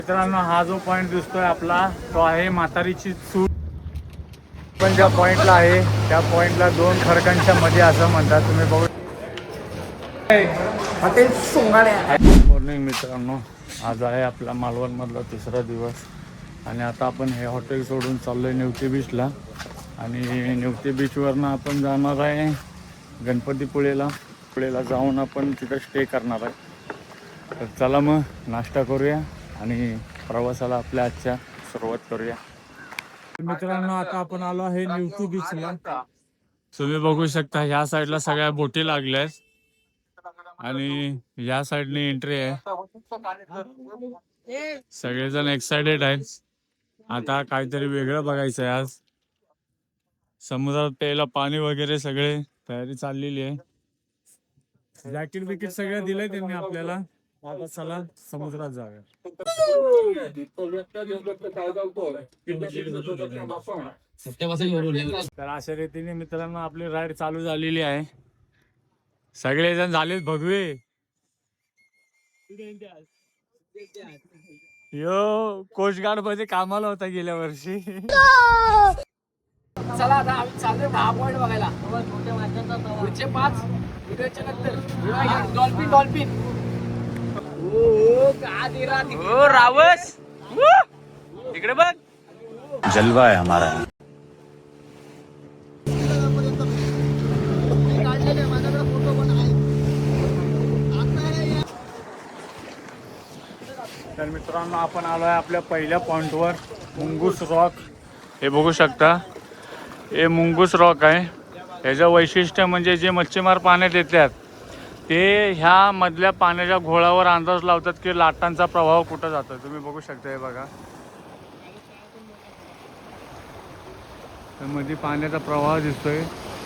मित्रांनो, हा जो पॉइंट दिसतोय आपला तो आहे म्हातारीची चूल. पण ज्या पॉइंटला आहे त्या पॉइंटला दोन खडकांच्या मध्ये असं म्हणतात. तुम्ही बघू हॉटेल सोंगाड्या. मॉर्निंग मित्रांनो, आज आहे आपला मालवण मधला तिसरा दिवस आणि आता आपण हे हॉटेल सोडून चाललोय नेवती बीचला. आणि नेवती बीचवरनं आपण जाणार आहे गणपतीपुळेला. पुळेला जाऊन आपण तिथं स्टे करणार आहे. तर चला मग नाश्ता करूया आणि प्रवासाला आपल्या आजच्या सुरुवात करूया. मित्रांनो, आता आपण आलो आहे नेवती बीचला. तुम्ही बघू शकता ह्या साईडला सगळ्या बोटी लागल्यात आणि या साईडने एंट्री आहे. सगळेजण एक्साइटेड आहेत. आता काहीतरी वेगळं बघायचं आहे. आज समुद्रात प्यायला पाणी वगैरे सगळे तयारी चाललेली आहे. जॅकेट बिकेट सगळं दिलंय त्यांनी आपल्याला. आता चला समुद्रात जाऊया. तर अशा रीतीने मित्रांनो आपली राईड चालू झालेली आहे. सगळेजण झालेत भगवे. यो कोस्ट गार्ड मध्ये कामाला होता गेल्या वर्षी. चला आता आम्ही चाललोय 10 पॉइंट बघायला. पुढचे 5 व्हिडिओच्या नंतर डॉल्फिन. ओ रावस, इकडे बघ. जलवा है हमारा. तर मित्रांनो, आपण आलो आहे आपल्या पहिल्या पॉइंटवर, मुंगूस रॉक. हे बघू शकता, हे मुंगूस रॉक आहे. ह्याचं वैशिष्ट्य म्हणजे जे मच्छीमार पाण्यात येतात ते ह्या मधल्या पाण्याच्या घोळावर अंदाज लावतात की लाटांचा प्रभाव कुठं जातो. तुम्ही बघू शकता, हे बघा, मध्ये पाण्याचा प्रवाह दिसतोय,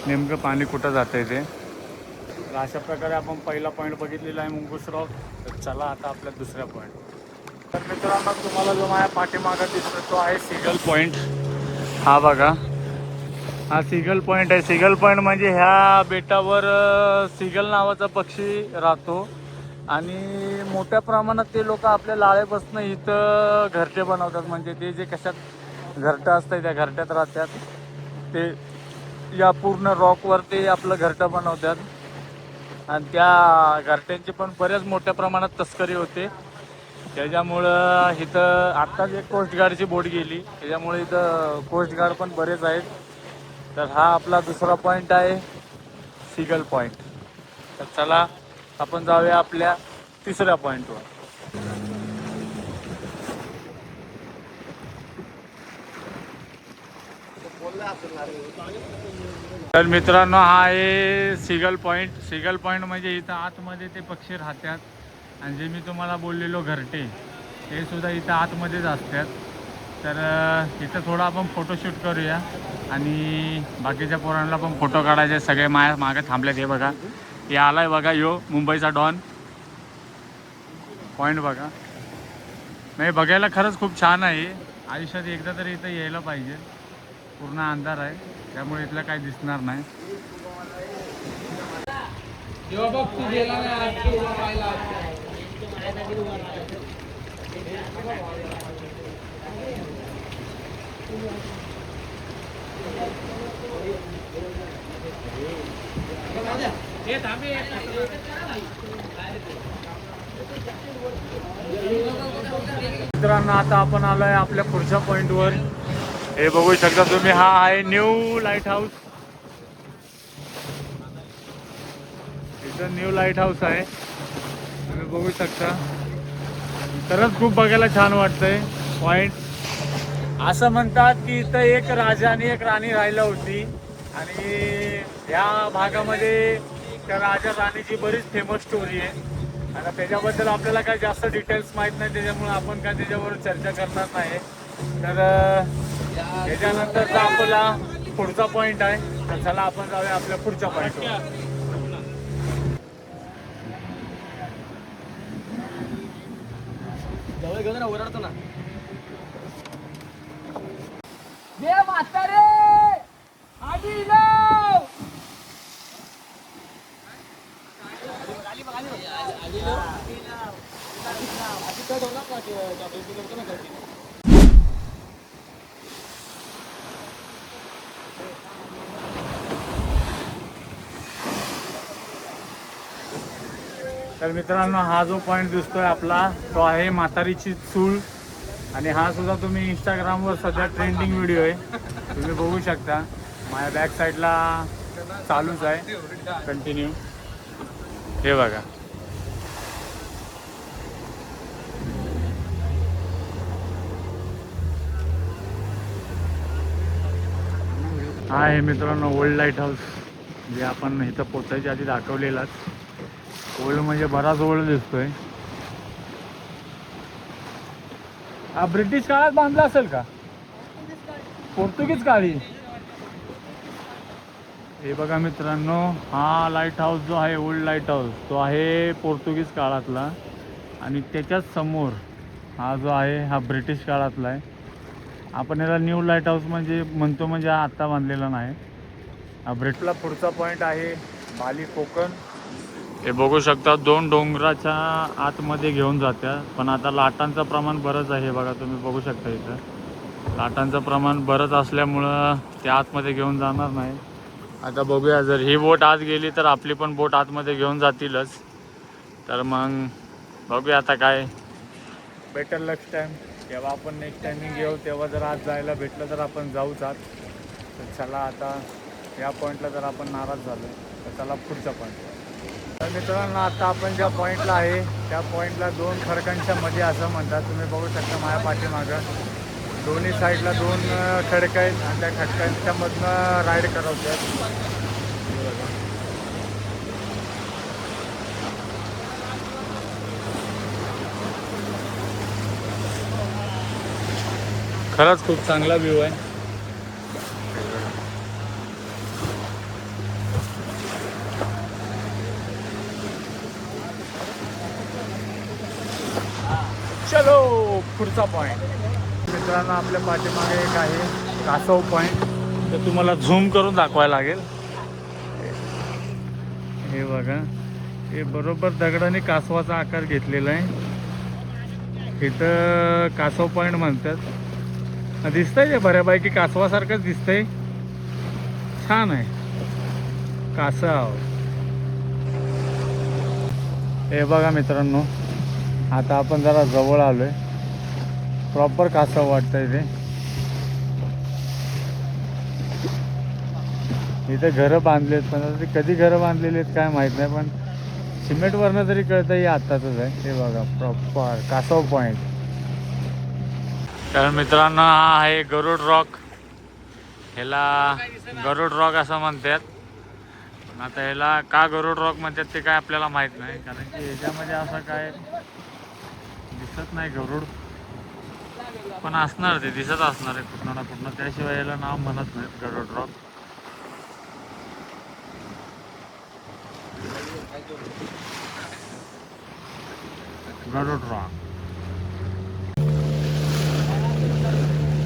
नेमकं पाणी कुठं जातंय ते. तर अशा प्रकारे आपण पहिला पॉईंट बघितलेला आहे मुंगूस रॉक. तर चला आता आपल्या दुसऱ्या पॉईंट. तर मित्रांनो, तुम्हाला जो माझ्या पाठीमागं दिसतो तो आहे सीगल पॉईंट. हा बघा, हा सीगल पॉईंट आहे. सीगल पॉईंट म्हणजे ह्या बेटावर सीगल नावाचा पक्षी राहतो आणि मोठ्या प्रमाणात ते लोक आपल्या लाळेपासून इथं घरटे बनवतात. म्हणजे ते जे कशात घरटं असतं त्या घरट्यात राहतात. ते या पूर्ण रॉकवर ते आपलं घरटं बनवतात आणि त्या घरट्यांची पण बऱ्याच मोठ्या प्रमाणात तस्करी होते. त्याच्यामुळं इथं आत्ताच एक कोस्ट गार्डची बोट गेली, त्याच्यामुळे इथं कोस्ट गार्ड पण बरेच आहेत. तर हा आपला दुसरा पॉईंट आहे, सीगल पॉईंट. तर चला आपण जाऊया आपल्या तिसऱ्या पॉईंटवर. तर मित्रांनो, हा आहे सीगल पॉईंट. सीगल पॉईंट म्हणजे इथं आतमध्ये ते पक्षी राहतात आणि जे मी तुम्हाला बोललेलो घरटे ते सुद्धा इथं आतमध्येच असतात. तर इथं थोडं आपण फोटोशूट करूया आणि बाकीच्या पोरांना पण फोटो काढायचे. सगळे मागे थांबलेत. हे बघा, हे आलाय बघा, यो मुंबईचा डॉन. पॉईंट बघा, नाही बघायला खरंच खूप छान आहे. आयुष्यात एकदा तरी इथं यायला पाहिजे. पूर्ण अंधार आहे त्यामुळे इथलं काही दिसणार नाही. मित्रांनो, आता आपण आलोय आपल्या पुढच्या पॉइंटवर. हे बघू शकता तुम्ही, हा आहे न्यू लाईट हाऊस. इथं न्यू लाईट हाऊस आहे, तुम्ही बघू शकता. खरंच खूप बघायला छान वाटतंय पॉइंट. असं म्हणतात की इथं एक राजा आणि एक राणी राहिला होती आणि या भागामध्ये त्या राजा राणीची बरीच फेमस स्टोरी आहे. आता त्याच्याबद्दल आपल्याला काय जास्त डिटेल्स माहीत नाही, त्याच्यामुळे आपण काय त्याच्यावर चर्चा करणार नाही. तर त्याच्यानंतरचा आपला पुढचा पॉईंट आहे. तर चला आपण जाऊया आपल्या पुढच्या पॉईंटवर. ओरडतो ना दे म्हातारे आधी लाव. आली तर मित्रांनो, हा जो पॉईंट दिसतोय आपला तो आहे म्हातारीची चूल. आणि हा सुद्धा तुम्ही इंस्टाग्रामवर सध्या ट्रेंडिंग व्हिडिओ आहे, तुम्ही बघू शकता. माझ्या बॅक साईडला चालूच आहे कंटिन्यू. हे बघा, हा आहे मित्रांनो ओल्ड लाईट हाऊस, जे आपण इथं पोचायच्या आधी दाखवलेलाच. ओल्ड म्हणजे बराच ओल्ड दिसतोय. हा ब्रिटिश काळात बांधला असेल का? पोर्तुगीज काळी. हे बघा मित्रांनो, हा लाईट हाऊस जो आहे ओल्ड लाईट हाऊस तो आहे पोर्तुगीज काळातला. आणि त्याच्याच समोर हा जो आहे हा ब्रिटिश काळातला आहे. आपण याला न्यू लाईट हाऊस म्हणजे म्हणतो, म्हणजे हा आत्ता बांधलेला नाही. हा ब्रिटला पुढचा पॉईंट आहे बाली कोकण. हे बघू शकता, 2 डोंगराच्या आतमध्ये घेऊन जात्या. पण आता लाटांचं प्रमाण बरंच आहे, बघा तुम्ही बघू शकता. इथं लाटांचं प्रमाण बरंच असल्यामुळं ते आतमध्ये घेऊन जाणार नाही. आता बघूया, जर ही बोट आत गेली तर आपली पण बोट आतमध्ये घेऊन जातीलच. तर मग बघूया आता काय. बेटर नेक्स्ट टाईम, जेव्हा आपण नेक्स्ट टायमिंग येऊ तेव्हा जर आज जायला भेटलं तर आपण जाऊच आत. तर चला, आता या पॉईंटला जर आपण नाराज झालो तर चला पुढचा पॉईंट. तर मित्रांनो, आता आपण ज्या पॉईंटला आहे त्या पॉईंटला 2 खडकांच्या मध्ये असं म्हणतात. तुम्ही बघू शकता माझ्या पाठीमागं दोन्ही साईडला 2 खडकं आहेत आणि त्या खडकांच्या मधनं राईड करवतात. खरंच खूप चांगला व्ह्यू आहे. चलो पुढचा पॉईंट. मित्रांनो, आपल्या पाठीमागे एक आहे कासव पॉईंट. तर तुम्हाला झूम करून दाखवायला लागेल. हे बघा, हे बरोबर दगडाने कासवाचा आकार घेतलेला आहे. इथं कासव पॉईंट म्हणतात. दिसतंय ते बऱ्यापैकी कासवासारखंच दिसतंय. छान आहे कासव. हे बघा मित्रांनो, आता आपण जरा जवळ आलोय. प्रॉपर कासव वाटतंय ते. इथे घरं बांधलेत, पण आता ते कधी घरं बांधलेली आहेत काय माहीत नाही, पण सिमेंटवरनं तरी कळतं हे आत्ताचंच आहे. हे बघा प्रॉपर कासव पॉईंट. तर मित्रांनो, हा आहे गरुड रॉक. ह्याला गरुड रॉक असं म्हणतात. पण आता ह्याला का गरुड रॉक म्हणतात ते काय आपल्याला माहीत नाही, कारण की ह्याच्यामध्ये असं काय दिसत नाही गरुड. पण असणार, ते दिसत असणार आहे कुठं ना कुठं, त्याशिवाय याला नाव म्हणत नाहीत गरुड रॉक. गरुड रॉक.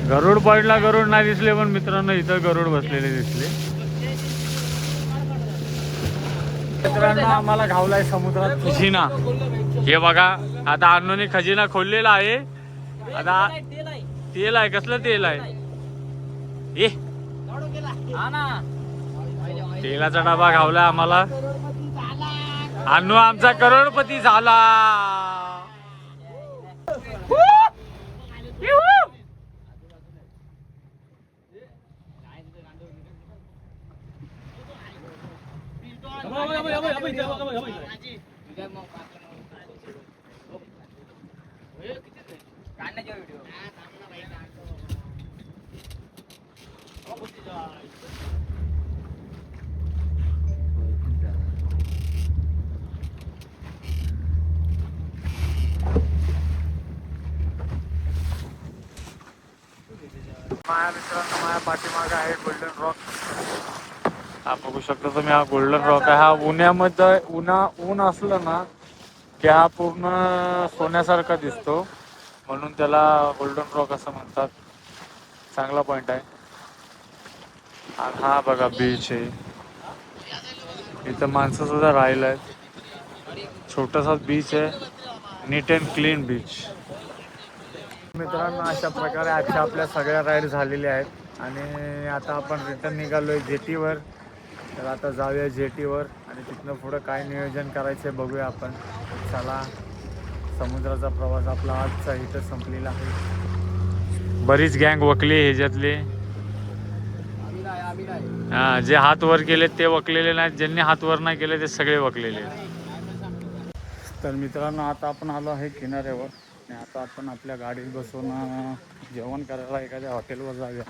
गरुड पॉईंटला गरुड नाही दिसले, पण मित्रांनो इथं गरुड बसलेले दिसले. मित्रांनो, आम्हाला घावलाय समुद्रात खजिना. हे बघा, आता अन्नूने खजिना खोललेला आहे. आता तेल आहे, कसलं तेल आहे हे? तेलाचा डबा घावला आम्हाला. अन्नू आमचा करोडपती झाला. माझ्या मित्रांनो, माझ्या पाठीमागे आहे गोल्डन रॉक. हा बघू शकता तुम्ही, हा गोल्डन रॉक आहे. हा उन्हामध्ये ऊन असलं ना की हा पूर्ण सोन्यासारखा दिसतो, म्हणून त्याला गोल्डन रॉक असं म्हणतात. चांगला पॉईंट आहे. आणि हा बघा बीच आहे. इथं माणसं सुद्धा राहिलं आहेत. छोटासा बीच आहे, नीट अँड क्लीन बीच. मित्रांनो अशा प्रकारे आजच्या आपल्या सगळ्या राईड झालेल्या आहेत आणि आता आपण रिटर्न निघालोय जेटीवर. तर आता जाऊया जेटीवर आणि तिथनं पुढं काय नियोजन करायचं बघूया आपण. चला, समुद्राचा प्रवास आपला आजचा इथं संपलेला आहे. बरीच गँग वकली ह्याच्यातली. हां, जे हात वर केले ते वकलेले नाहीत, ज्यांनी हात वर नाही केले ते सगळे वकलेले. तर मित्रांनो आता आपण आलो आहे किनाऱ्यावर आणि आता आपण आपल्या गाडीत बसून जेवण करायला एखाद्या हॉटेलवर जाऊया.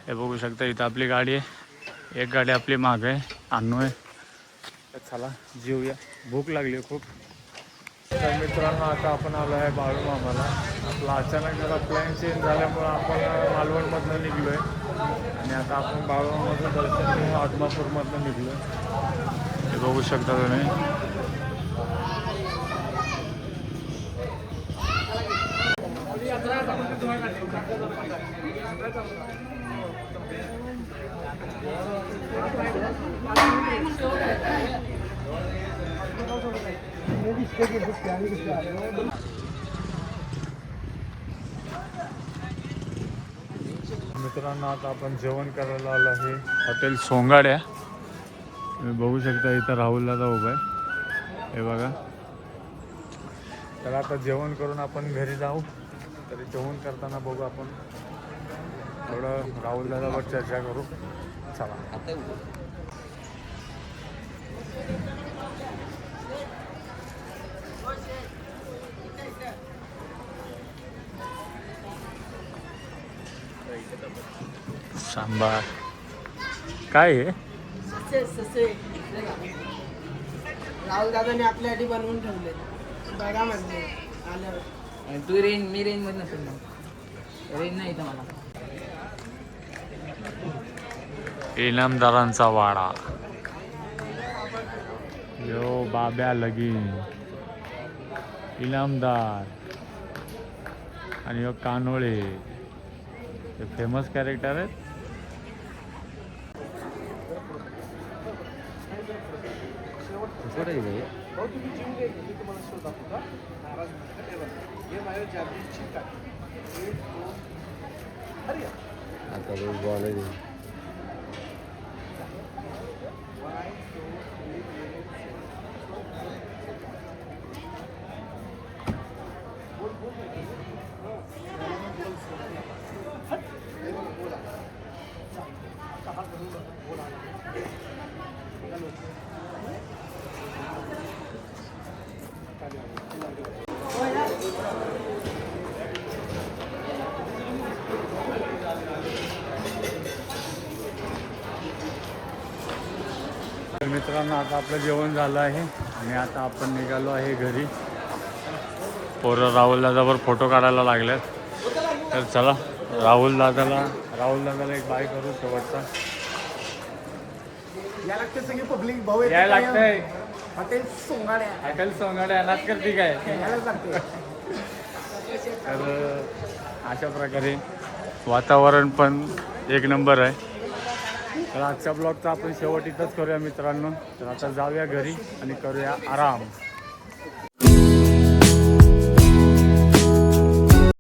हे बघू शकता इथं आपली गाडी आहे, एक गाडी आपली मागं आहे, अन्नू आहे. तर चला जेऊया, भूक लागली खूप. तर मित्रांनो आता आपण आलो आहे बाळूमामाला. आपला अचानक जरा प्लॅन चेंज झाल्यामुळं आपण मालवणमधनं निघलो आहे आणि आता आपण बाळूमामाचं दर्शन घेऊन आदमापूरमधनं निघलो आहे. हे बघू शकता तुम्ही. मित्रांनो आता आपण जेवण करायला आलो आहे हॉटेल सोंगाड्या. तुम्ही बघू शकता इथं राहुल दादा उभा आहे, हे बघा. तर आता जेवण करून आपण घरी जाऊ. तरी जेवण करताना बघू आपण थोडं राहुल दादावर चर्चा करू. चला. सांबार काय आहे? राहुल दादाने आपल्यासाठी बनवून ठेवले बघा म्हणजे आल्यावर. तू रेंज, मी रेंज मध्ये नसेल ना, रेंज नाही इथं मला. इनामदारांचा वाडा. यो बाब्या लगीन, इनामदार आणि यो कानोळे हे फेमस कॅरेक्टर आहेत. मित्रांनो आता आपलं जेवण झालं आहे आणि आता आपण निघालो आहे घरी. पोरं राहुल दादावर फोटो काढायला लागल्यात. तर चला राहुल दादाला एक बाय करू शेवटचा. या लागते सगळी पब्लिक भाऊ याय लागतंय. हॉटेल सोंगाड्या हॉटेल सोंगाड्या अनाथ करते काय. यायलाच लागते. तर अशा प्रकारे वातावरण पण एक नंबर आहे. तर आजच्या ब्लॉगचा आपण शेवट इथंच करूया मित्रांनो. तर आता जाऊया घरी आणि करूया आराम.